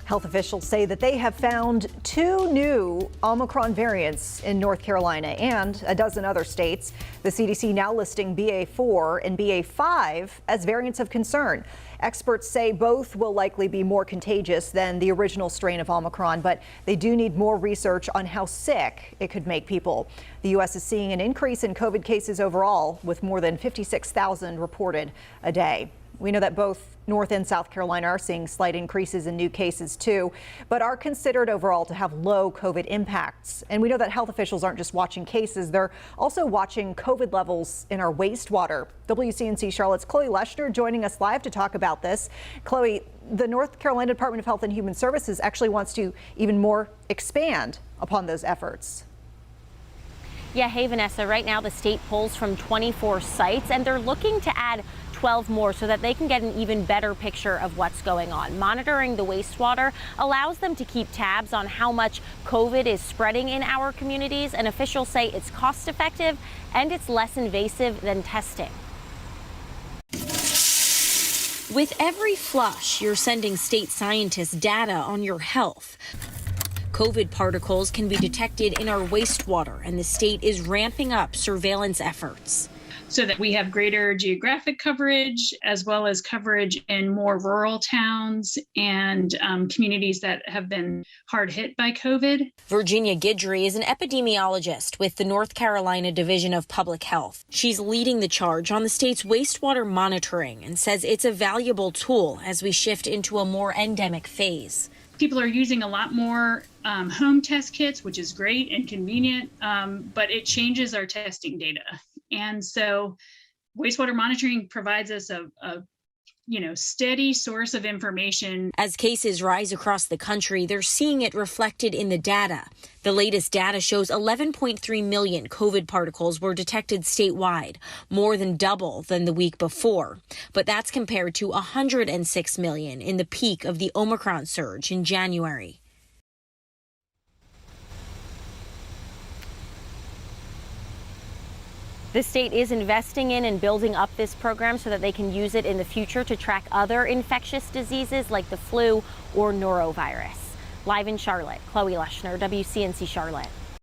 Health officials say that they have found 2 new Omicron variants in North Carolina and a dozen other states. The CDC now listing BA4 and BA5 as variants of concern. Experts say both will likely be more contagious than the original strain of Omicron, but they do need more research on how sick it could make people. The U.S. is seeing an increase in COVID cases overall, with more than 56,000 reported a day. We know that both North and South Carolina are seeing slight increases in new cases too, but are considered overall to have low COVID impacts. And we know that health officials aren't just watching cases, they're also watching COVID levels in our wastewater. WCNC Charlotte's Chloe Leshner joining us live to talk about this. Chloe, the North Carolina Department of Health and Human Services actually wants to even more expand upon those efforts. Yeah, hey, Vanessa, right now the state pulls from 24 sites and they're looking to add 12 more so that they can get an even better picture of what's going on. Monitoring the wastewater allows them to keep tabs on how much COVID is spreading in our communities, and officials say it's cost effective and it's less invasive than testing. With every flush, you're sending state scientists data on your health. COVID particles can be detected in our wastewater, and the state is ramping up surveillance efforts, so that we have greater geographic coverage, as well as coverage in more rural towns and communities that have been hard hit by COVID. Virginia Guidry is an epidemiologist with the North Carolina Division of Public Health. She's leading the charge on the state's wastewater monitoring and says it's a valuable tool as we shift into a more endemic phase. People are using a lot more home test kits, which is great and convenient, but it changes our testing data. And so wastewater monitoring provides us a steady source of information. As cases rise across the country, they're seeing it reflected in the data. The latest data shows 11.3 million COVID particles were detected statewide, more than double than the week before. But that's compared to 106 million in the peak of the Omicron surge in January. The state is investing in and building up this program so that they can use it in the future to track other infectious diseases like the flu or norovirus. Live in Charlotte, Chloe Leshner, WCNC Charlotte.